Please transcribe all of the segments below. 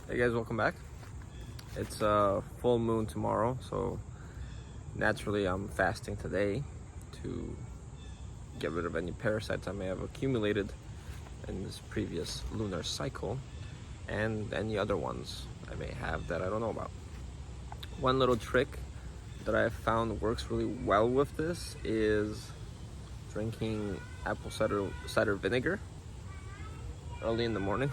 Hey guys, welcome back. It's full moon tomorrow, so naturally I'm fasting today to get rid of any parasites I may have accumulated in this previous lunar cycle and any other ones I may have that I don't know about. One little trick that I found works really well with this is drinking apple cider vinegar early in the morning.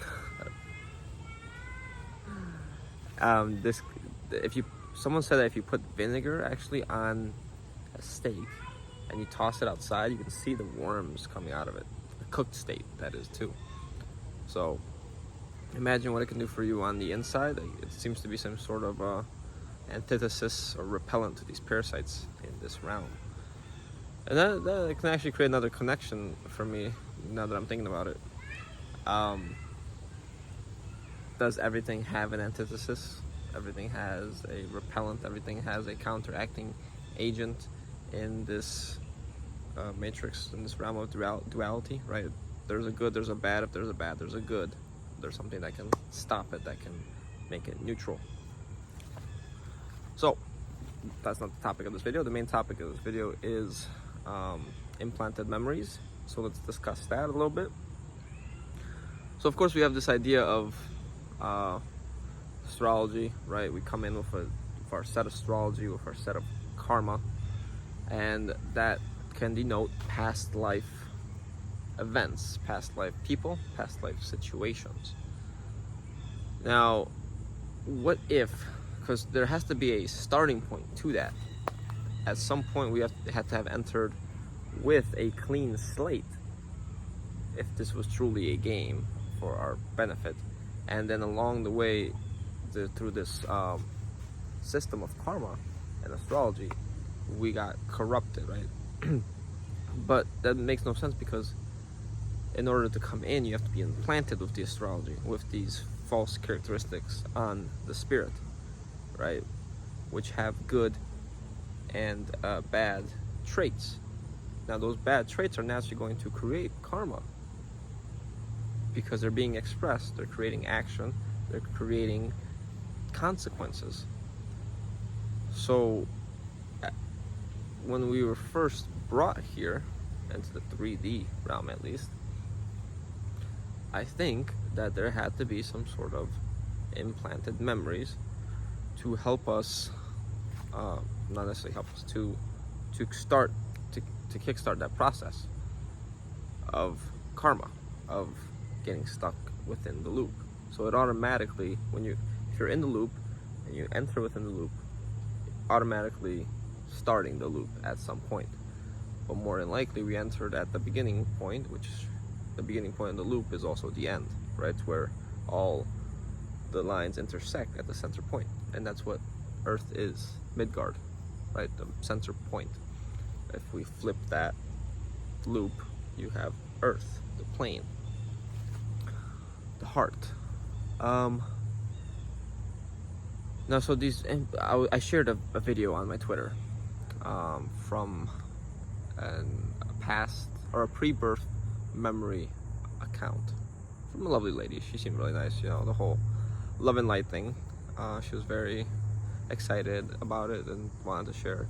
Someone said that if you put vinegar actually on a steak and you toss it outside, you can see the worms coming out of it. A cooked steak, that is, too. So imagine what it can do for you on the inside. It seems to be some sort of antithesis or repellent to these parasites in this realm. And that can actually create another connection for me now that I'm thinking about it. Does everything have an antithesis? Everything has a repellent, everything has a counteracting agent in this matrix, in this realm of duality, right? There's a good, there's a bad. If there's a bad, there's a good. There's something that can stop it, that can make it neutral. So that's not the topic of this video. The main topic of this video is implanted memories. So let's discuss that a little bit. So of course we have this idea of astrology, right? We come in with our set of astrology, with our set of karma, and that can denote past life events, past life people, past life situations. Now, what if, because there has to be a starting point to that. At some point we have to have entered with a clean slate if this was truly a game for our benefit. And then along the way, through this system of karma and astrology, we got corrupted, right? But that makes no sense, because in order to come in, you have to be implanted with the astrology, with these false characteristics on the spirit, right? Which have good and bad traits. Now, those bad traits are naturally going to create karma, because they're being expressed, they're creating action, they're creating consequences. So when we were first brought here into the 3D realm, at least, I think that there had to be some sort of implanted memories to help us, not necessarily help us, to kickstart that process of karma, of getting stuck within the loop. So it automatically, if you're in the loop and you enter within the loop, automatically starting the loop at some point. But more than likely, we entered at the beginning point, which the beginning point of the loop is also the end, right? Where all the lines intersect at the center point. And that's what Earth is, Midgard, right? The center point. If we flip that loop, you have Earth, the plane, the heart. Now, so I shared a video on my Twitter from a past or a pre-birth memory account from a lovely lady. She seemed really nice, the whole love and light thing. She was very excited about it and wanted to share.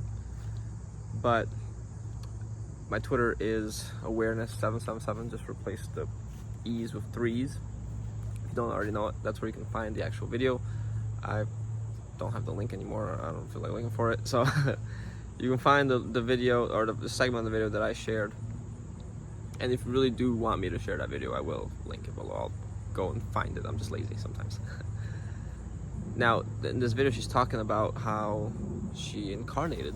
But my Twitter is awareness777. Just replace the E's with 3's. If you don't already know it, that's where you can find the actual video. I don't have the link anymore. I don't feel like looking for it. So you can find the video, or the segment of the video that I shared. And if you really do want me to share that video, I will link it below. I'll go and find it. I'm just lazy sometimes. Now, in this video, she's talking about how she incarnated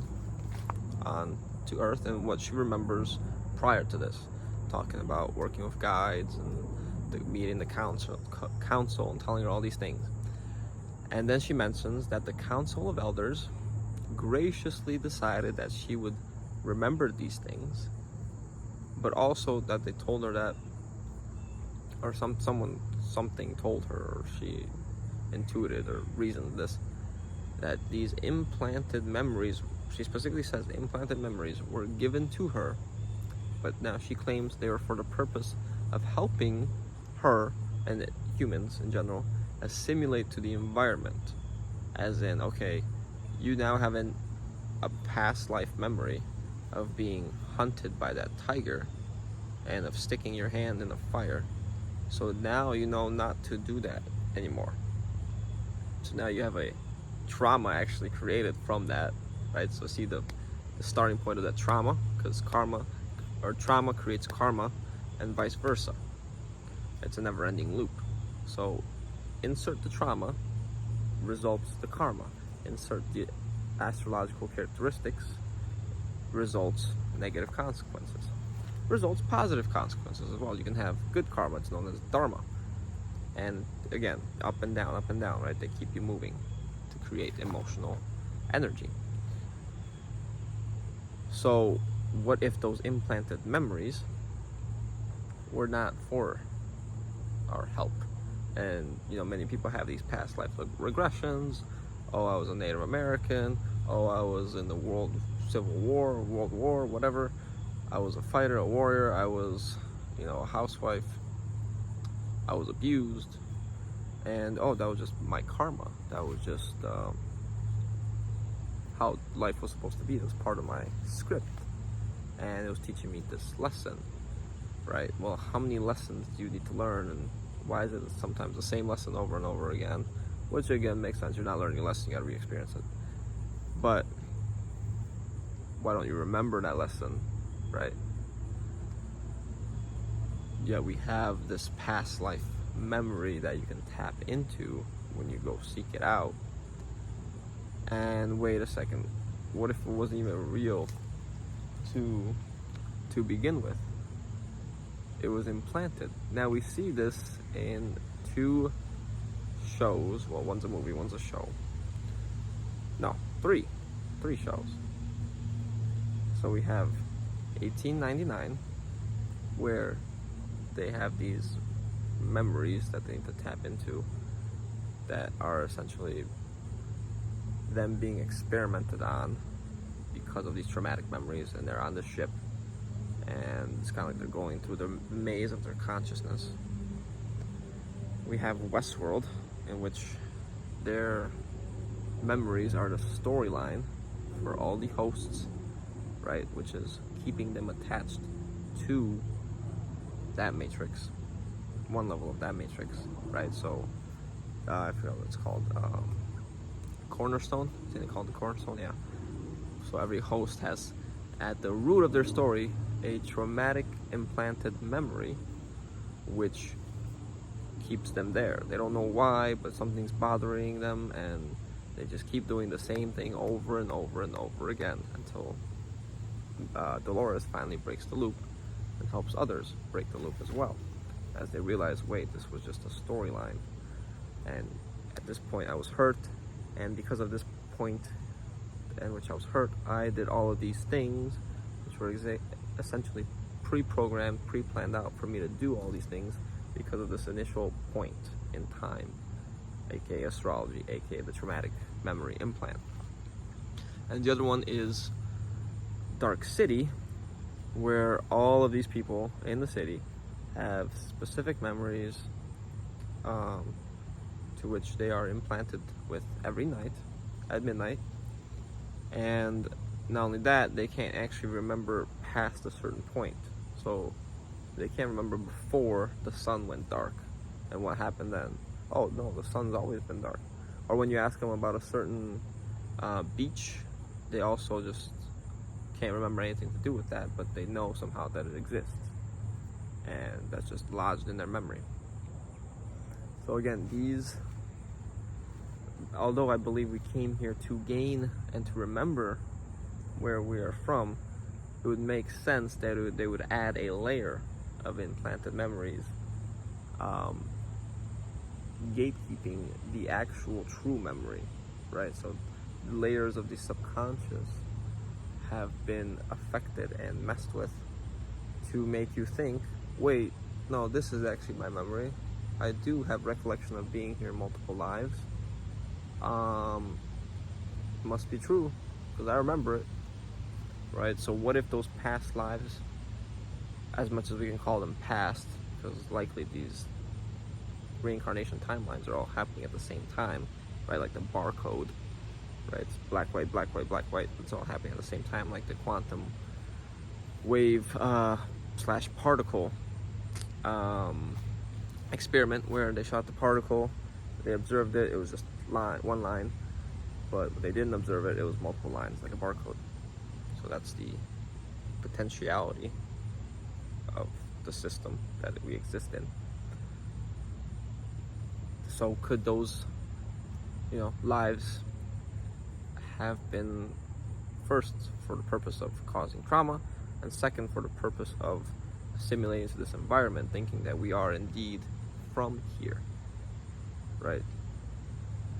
to Earth and what she remembers prior to this. Talking about working with guides and meeting the council and telling her all these things. And then she mentions that the Council of Elders graciously decided that she would remember these things, but also that they told her that, or something told her, or she intuited or reasoned this, that these implanted memories, she specifically says implanted memories, were given to her, but now she claims they were for the purpose of helping her and humans in general assimilate to the environment. As in, okay, you now have a past life memory of being hunted by that tiger and of sticking your hand in the fire. So now you know not to do that anymore. So now you have a trauma actually created from that, right? So see the starting point of that trauma, because karma or trauma creates karma and vice versa. It's a never-ending loop. So insert the trauma, results the karma. Insert the astrological characteristics, results negative consequences. Results positive consequences as well. You can have good karma, it's known as dharma. And again, up and down, right? They keep you moving to create emotional energy. So what if those implanted memories were not for our help? And many people have these past life regressions. Oh, I was a Native American. Oh, I was in the Civil War, World War, whatever. I was a fighter, a warrior. I was, a housewife. I was abused. And that was just my karma. That was just how life was supposed to be. It was part of my script. And it was teaching me this lesson, right? Well, how many lessons do you need to learn, and why is it sometimes the same lesson over and over again? Which again makes sense. You're not learning a lesson, you gotta re-experience it. But why don't you remember that lesson, right? Yeah, we have this past life memory that you can tap into when you go seek it out. And wait a second, what if it wasn't even real to begin with? It was implanted. Now we see this in two shows. Well, one's a movie, one's a show. No, three shows. So we have 1899, where they have these memories that they need to tap into that are essentially them being experimented on because of these traumatic memories, and they're on the ship, and it's kind of like they're going through the maze of their consciousness. We have Westworld, in which their memories are the storyline for all the hosts, right, which is keeping them attached to that matrix, one level of that matrix, right? So I forget what it's called, cornerstone. I think they call it the cornerstone. Yeah. So every host has at the root of their story a traumatic implanted memory which keeps them there. They don't know why, but something's bothering them, and they just keep doing the same thing over and over and over again until Dolores finally breaks the loop and helps others break the loop as well, as they realize, wait, this was just a storyline, and at this point I was hurt, and because of this point in which I was hurt, I did all of these things which were essentially pre-programmed, pre-planned out for me to do all these things because of this initial point in time, aka astrology, aka the traumatic memory implant. And the other one is Dark City, where all of these people in the city have specific memories to which they are implanted with every night at midnight. And not only that, they can't actually remember past a certain point. So they can't remember before the sun went dark and what happened then. Oh no, the sun's always been dark. Or when you ask them about a certain beach, they also just can't remember anything to do with that, but they know somehow that it exists, and that's just lodged in their memory. So again, these, although I believe we came here to gain and to remember where we are from, it would make sense that they would add a layer of implanted memories, gatekeeping the actual true memory, right? So layers of the subconscious have been affected and messed with to make you think, wait, no, this is actually my memory. I do have recollection of being here multiple lives. Must be true, because I remember it, right? So what if those past lives, as much as we can call them past, because likely these reincarnation timelines are all happening at the same time, right? Like the barcode, right? It's black, white, black, white, black, white. It's all happening at the same time, like the quantum wave slash particle experiment, where they shot the particle, they observed it, it was just one line, but they didn't observe it, it was multiple lines, like a barcode. So that's the potentiality of the system that we exist in. So could those, lives have been, first, for the purpose of causing trauma, and second, for the purpose of assimilating to this environment, thinking that we are indeed from here, right?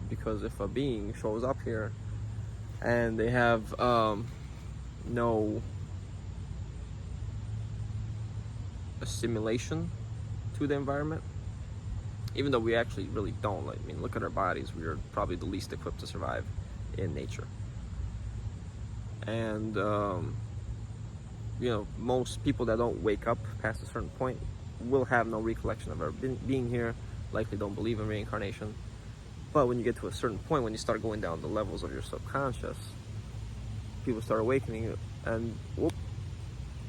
Because if a being shows up here and they have no assimilation to the environment, even though we actually really don't. I mean, look at our bodies. We are probably the least equipped to survive in nature. And, most people that don't wake up past a certain point will have no recollection of ever being here, likely don't believe in reincarnation. But when you get to a certain point, when you start going down the levels of your subconscious, people start awakening, and whoop,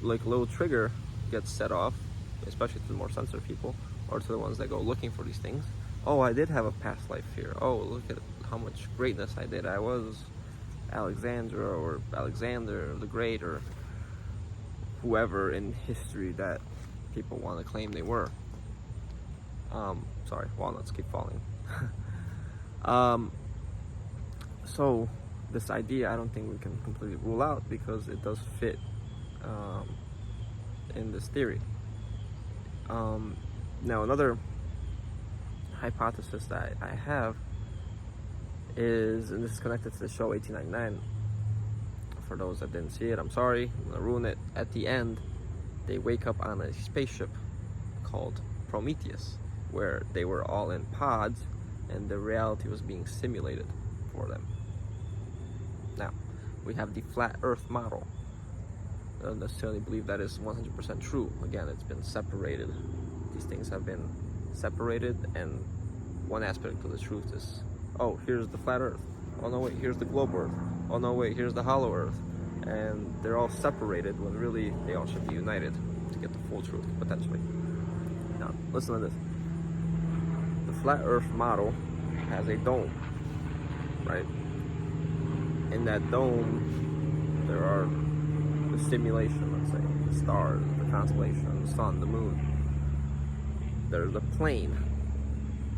like a little trigger gets set off, especially to the more sensitive people, or to the ones that go looking for these things. Oh, I did have a past life here. Oh, look at how much greatness I did. I was Alexandra or Alexander the Great, or whoever in history that people want to claim they were. Sorry, walnuts keep falling. So this idea, I don't think we can completely rule out, because it does fit in this theory. Now, another hypothesis that I have is, and this is connected to the show 1899. For those that didn't see it, I'm sorry, I'm gonna ruin it. At the end, they wake up on a spaceship called Prometheus, where they were all in pods and the reality was being simulated for them. Now, we have the flat earth model. I don't necessarily believe that is 100% true. Again, it's been separated. These things have been separated, and one aspect of the truth is, oh, here's the flat earth. Oh no, wait, here's the globe earth. Oh no, wait, here's the hollow earth. And they're all separated when really they all should be united to get the full truth, potentially. Now, listen to this. The flat earth model has a dome, right? In that dome, there are the simulation, let's say, the stars, the constellation, the sun, the moon. There's a plane.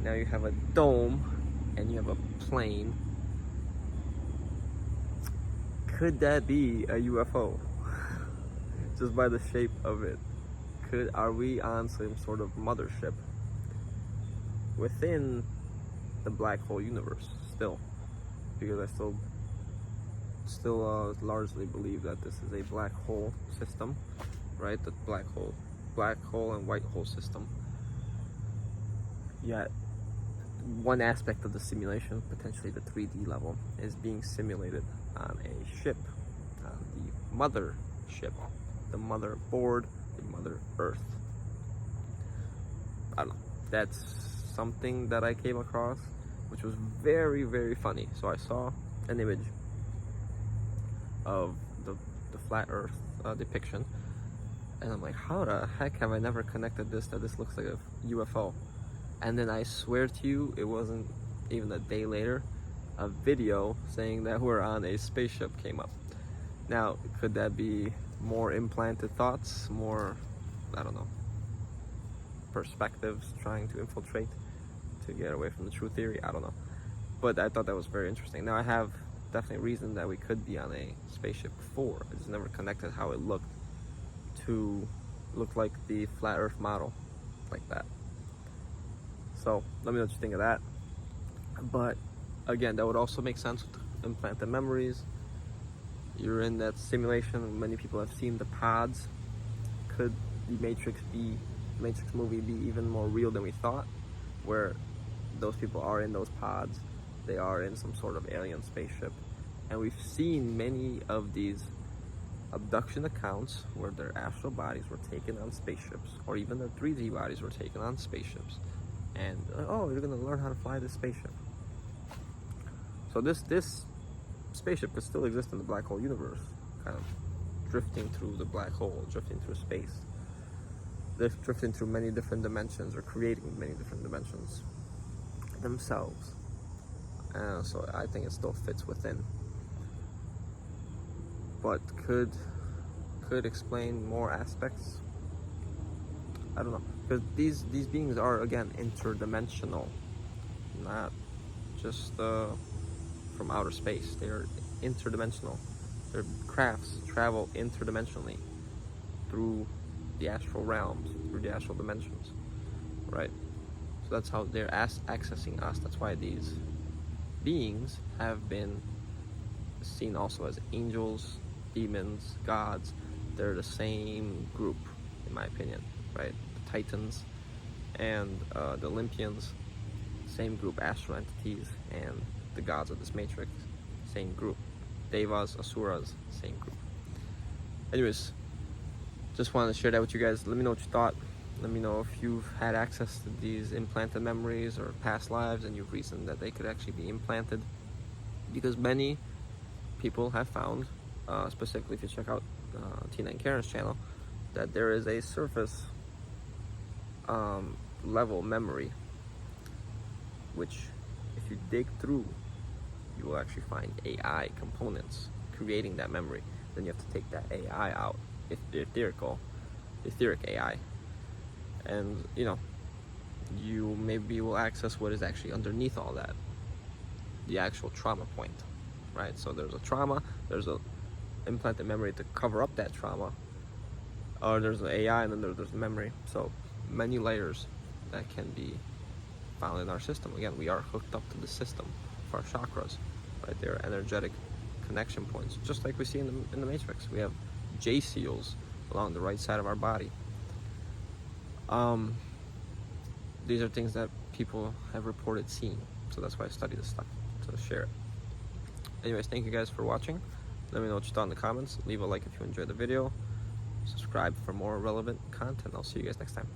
Now you have a dome and you have a plane. Could that be a UFO? Just by the shape of it. Are we on some sort of mothership within the black hole universe still? Because I still largely believe that this is a black hole system, right? The black hole and white hole system. Yet one aspect of the simulation, potentially the 3D level, is being simulated on a ship, on the mother ship, the motherboard, the mother earth. I don't know. That's something that I came across, which was very, very funny. So I saw an image of the flat earth depiction, and I'm like, how the heck have I never connected this, that this looks like a UFO? And then I swear to you, it wasn't even a day later, a video saying that we're on a spaceship came up. Now, could that be more implanted thoughts, more, I don't know, perspectives trying to infiltrate to get away from the true theory? I don't know. But I thought that was very interesting. Now, I have definitely reason that we could be on a spaceship before. I just never connected how it looked to look like the flat earth model, like that. So let me know what you think of that. But again, that would also make sense with implanted memories. You're in that simulation. Many people have seen the pods. Could the Matrix movie be even more real than we thought? Where those people are in those pods, they are in some sort of alien spaceship. And we've seen many of these abduction accounts where their astral bodies were taken on spaceships, or even their 3D bodies were taken on spaceships. and oh, you're gonna learn how to fly this spaceship. So this spaceship could still exist in the black hole universe, kind of drifting through the black hole, drifting through space, drifting through many different dimensions, or creating many different dimensions themselves. So I think it still fits within, but could explain more aspects. I don't know, because these beings are, again, interdimensional, not just from outer space. They are interdimensional. Their crafts travel interdimensionally through the astral realms, through the astral dimensions, right? So that's how they're accessing us. That's why these beings have been seen also as angels, demons, gods. They're the same group, in my opinion, right? The Titans and the Olympians, same group. Astral entities and the gods of this matrix, same group. Devas, Asuras, same group. Anyways, just wanted to share that with you guys. Let me know what you thought. Let me know if you've had access to these implanted memories or past lives and you've reasoned that they could actually be implanted. Because many people have found, specifically if you check out Tina and Karen's channel, that there is a surface level memory, which if you dig through, you will actually find AI components creating that memory. Then you have to take that AI out, if the etheric AI, and you maybe will access what is actually underneath all that, the actual trauma point, right? So there's a trauma, there's a implanted memory to cover up that trauma, or there's an AI, and then there's the memory. So many layers that can be found in our system. Again, we are hooked up to the system for our chakras, right? They're energetic connection points, just like we see in the Matrix. We have J seals along the right side of our body. These are things that people have reported seeing, so that's why I study this stuff, to share it. Anyways, thank you guys for watching. Let me know what you thought in the comments. Leave a like if you enjoyed the video. Subscribe for more relevant content. I'll see you guys next time.